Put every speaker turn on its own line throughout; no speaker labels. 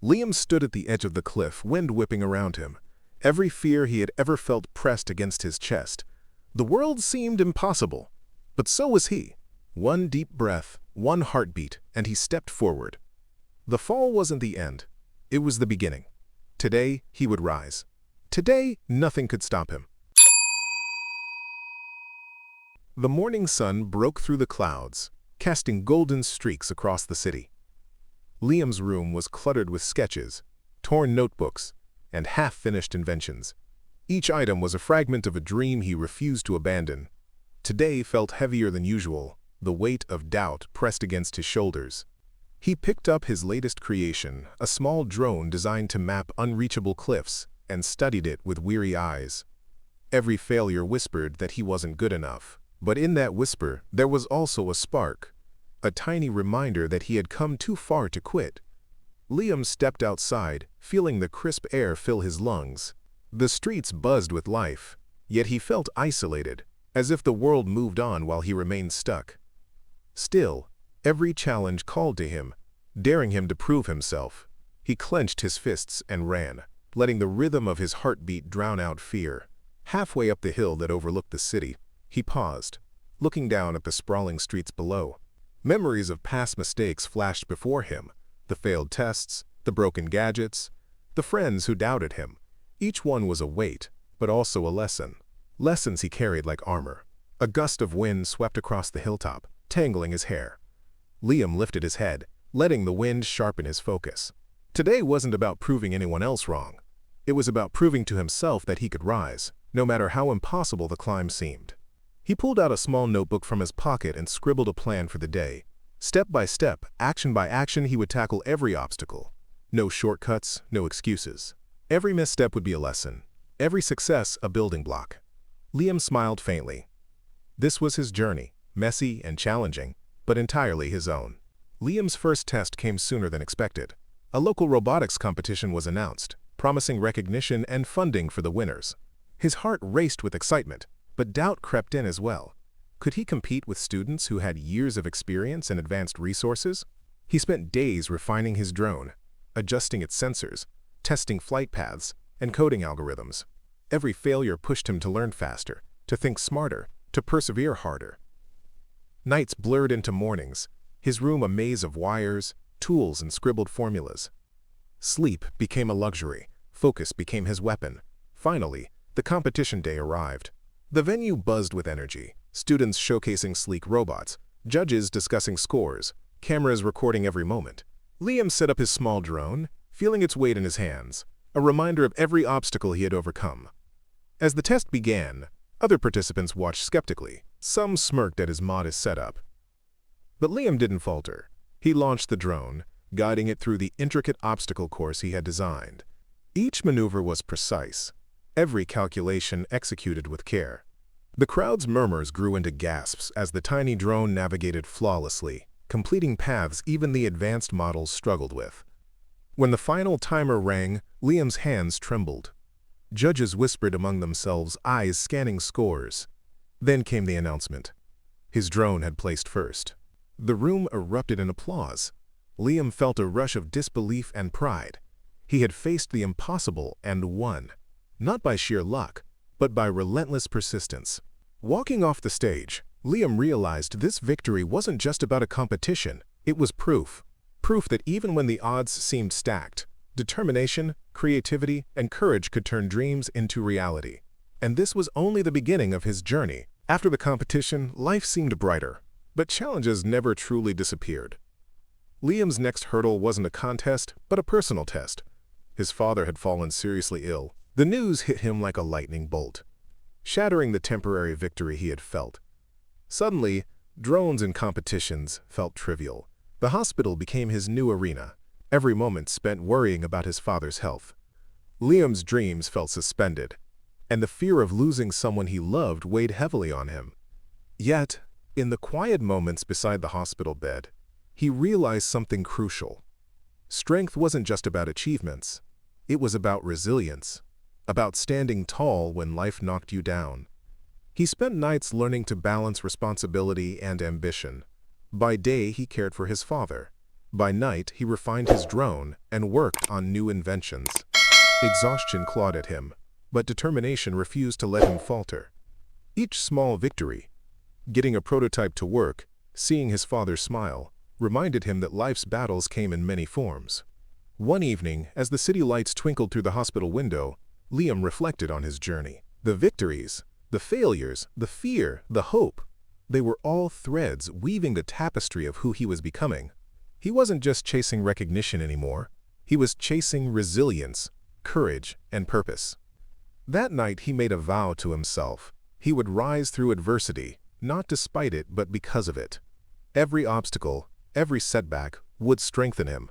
Liam stood at the edge of the cliff, wind whipping around him. Every fear he had ever felt pressed against his chest. The world seemed impossible, but so was he. One deep breath, one heartbeat, and he stepped forward. The fall wasn't the end. It was the beginning. Today, he would rise. Today, nothing could stop him. The morning sun broke through the clouds, casting golden streaks across the city. Liam's room was cluttered with sketches, torn notebooks, and half-finished inventions. Each item was a fragment of a dream he refused to abandon. Today felt heavier than usual, the weight of doubt pressed against his shoulders. He picked up his latest creation, a small drone designed to map unreachable cliffs, and studied it with weary eyes. Every failure whispered that he wasn't good enough. But in that whisper, there was also a spark, a tiny reminder that he had come too far to quit. Liam stepped outside, feeling the crisp air fill his lungs. The streets buzzed with life, yet he felt isolated, as if the world moved on while he remained stuck. Still, every challenge called to him, daring him to prove himself. He clenched his fists and ran, letting the rhythm of his heartbeat drown out fear. Halfway up the hill that overlooked the city, he paused, looking down at the sprawling streets below. Memories of past mistakes flashed before him, the failed tests, the broken gadgets, the friends who doubted him. Each one was a weight, but also a lesson. Lessons he carried like armor. A gust of wind swept across the hilltop, tangling his hair. Liam lifted his head, letting the wind sharpen his focus. Today wasn't about proving anyone else wrong. It was about proving to himself that he could rise, no matter how impossible the climb seemed. He pulled out a small notebook from his pocket and scribbled a plan for the day. Step by step, action by action, he would tackle every obstacle. No shortcuts, no excuses. Every misstep would be a lesson. Every success a building block. Liam smiled faintly. This was his journey, messy and challenging, but entirely his own. Liam's first test came sooner than expected. A local robotics competition was announced, promising recognition and funding for the winners. His heart raced with excitement, but doubt crept in as well. Could he compete with students who had years of experience and advanced resources? He spent days refining his drone, adjusting its sensors, testing flight paths, and coding algorithms. Every failure pushed him to learn faster, to think smarter, to persevere harder. Nights blurred into mornings, his room a maze of wires, tools, and scribbled formulas. Sleep became a luxury, focus became his weapon. Finally, the competition day arrived. The venue buzzed with energy, students showcasing sleek robots, judges discussing scores, cameras recording every moment. Liam set up his small drone, feeling its weight in his hands, a reminder of every obstacle he had overcome. As the test began, other participants watched skeptically. Some smirked at his modest setup. But Liam didn't falter. He launched the drone, guiding it through the intricate obstacle course he had designed. Each maneuver was precise, every calculation executed with care. The crowd's murmurs grew into gasps as the tiny drone navigated flawlessly, completing paths even the advanced models struggled with. When the final timer rang, Liam's hands trembled. Judges whispered among themselves, eyes scanning scores. Then came the announcement. His drone had placed first. The room erupted in applause. Liam felt a rush of disbelief and pride. He had faced the impossible and won, not by sheer luck, but by relentless persistence. Walking off the stage, Liam realized this victory wasn't just about a competition, it was proof. Proof that even when the odds seemed stacked, determination, creativity, and courage could turn dreams into reality. And this was only the beginning of his journey. After the competition, life seemed brighter, but challenges never truly disappeared. Liam's next hurdle wasn't a contest, but a personal test. His father had fallen seriously ill. The news hit him like a lightning bolt, shattering the temporary victory he had felt. Suddenly, drones and competitions felt trivial. The hospital became his new arena, every moment spent worrying about his father's health. Liam's dreams felt suspended, and the fear of losing someone he loved weighed heavily on him. Yet, in the quiet moments beside the hospital bed, he realized something crucial. Strength wasn't just about achievements. It was about resilience, about standing tall when life knocked you down. He spent nights learning to balance responsibility and ambition. By day, he cared for his father. By night, he refined his drone and worked on new inventions. Exhaustion clawed at him, but determination refused to let him falter. Each small victory, getting a prototype to work, seeing his father smile, reminded him that life's battles came in many forms. One evening, as the city lights twinkled through the hospital window, Liam reflected on his journey. The victories, the failures, the fear, the hope, they were all threads weaving the tapestry of who he was becoming. He wasn't just chasing recognition anymore. He was chasing resilience, courage, and purpose. That night he made a vow to himself. He would rise through adversity, not despite it, but because of it. Every obstacle, every setback would strengthen him.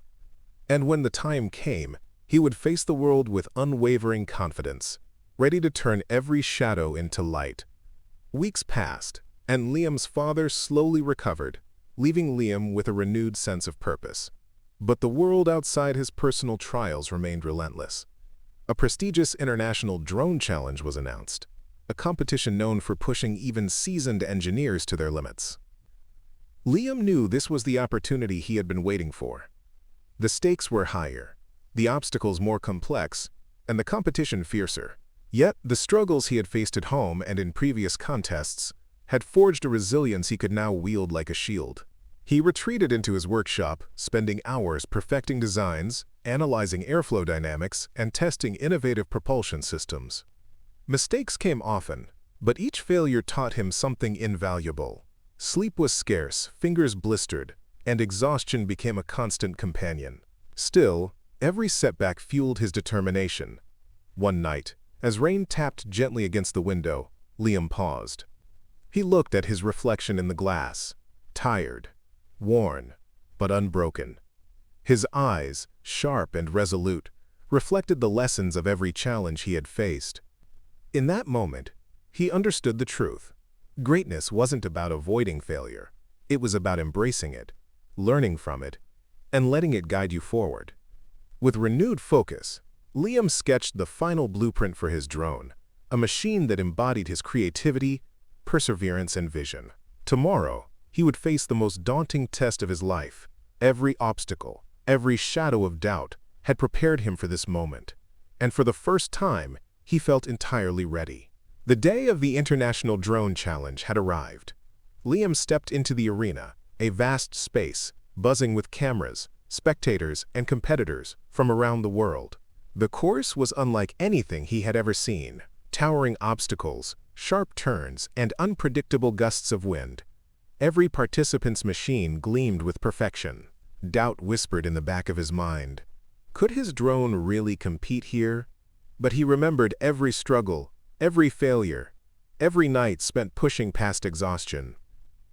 And when the time came, he would face the world with unwavering confidence, ready to turn every shadow into light. Weeks passed, and Liam's father slowly recovered, leaving Liam with a renewed sense of purpose. But the world outside his personal trials remained relentless. A prestigious international drone challenge was announced, a competition known for pushing even seasoned engineers to their limits. Liam knew this was the opportunity he had been waiting for. The stakes were higher, the obstacles more complex, and the competition fiercer. Yet, the struggles he had faced at home and in previous contests had forged a resilience he could now wield like a shield. He retreated into his workshop, spending hours perfecting designs, analyzing airflow dynamics, and testing innovative propulsion systems. Mistakes came often, but each failure taught him something invaluable. Sleep was scarce, fingers blistered, and exhaustion became a constant companion. Still, every setback fueled his determination. One night, as rain tapped gently against the window, Liam paused. He looked at his reflection in the glass, tired, worn, but unbroken. His eyes, sharp and resolute, reflected the lessons of every challenge he had faced. In that moment, he understood the truth. Greatness wasn't about avoiding failure. It was about embracing it, learning from it, and letting it guide you forward. With renewed focus, Liam sketched the final blueprint for his drone, a machine that embodied his creativity, perseverance, and vision. Tomorrow, he would face the most daunting test of his life. Every obstacle, every shadow of doubt had prepared him for this moment, and for the first time, he felt entirely ready. The day of the International Drone Challenge had arrived. Liam stepped into the arena, a vast space, buzzing with cameras, spectators, and competitors from around the world. The course was unlike anything he had ever seen. Towering obstacles, sharp turns, and unpredictable gusts of wind. Every participant's machine gleamed with perfection. Doubt whispered in the back of his mind. Could his drone really compete here? But he remembered every struggle, every failure, every night spent pushing past exhaustion.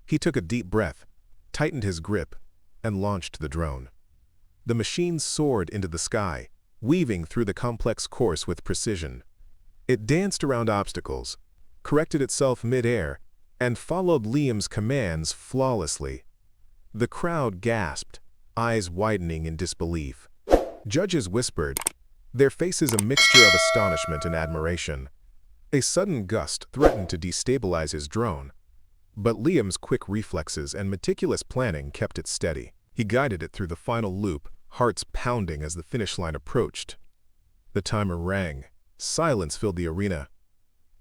He took a deep breath, tightened his grip, and launched the drone. The machine soared into the sky, weaving through the complex course with precision. It danced around obstacles, corrected itself mid-air, and followed Liam's commands flawlessly. The crowd gasped, eyes widening in disbelief. Judges whispered, their faces a mixture of astonishment and admiration. A sudden gust threatened to destabilize his drone, but Liam's quick reflexes and meticulous planning kept it steady. He guided it through the final loop, hearts pounding as the finish line approached. The timer rang. Silence filled the arena.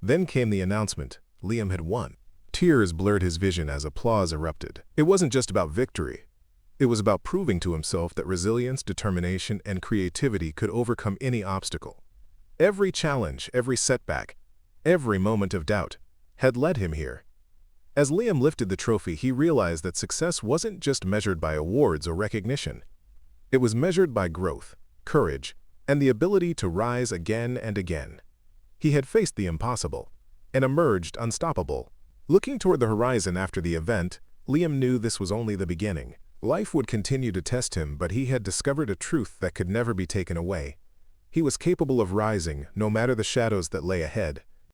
Then came the announcement. Liam had won. Tears blurred his vision as applause erupted. It wasn't just about victory. It was about proving to himself that resilience, determination, and creativity could overcome any obstacle. Every challenge, every setback, every moment of doubt had led him here. As Liam lifted the trophy, he realized that success wasn't just measured by awards or recognition. It was measured by growth, courage, and the ability to rise again and again. He had faced the impossible and emerged unstoppable. Looking toward the horizon after the event, Liam knew this was only the beginning. Life would continue to test him, but he had discovered a truth that could never be taken away. He was capable of rising, no matter the shadows that lay ahead.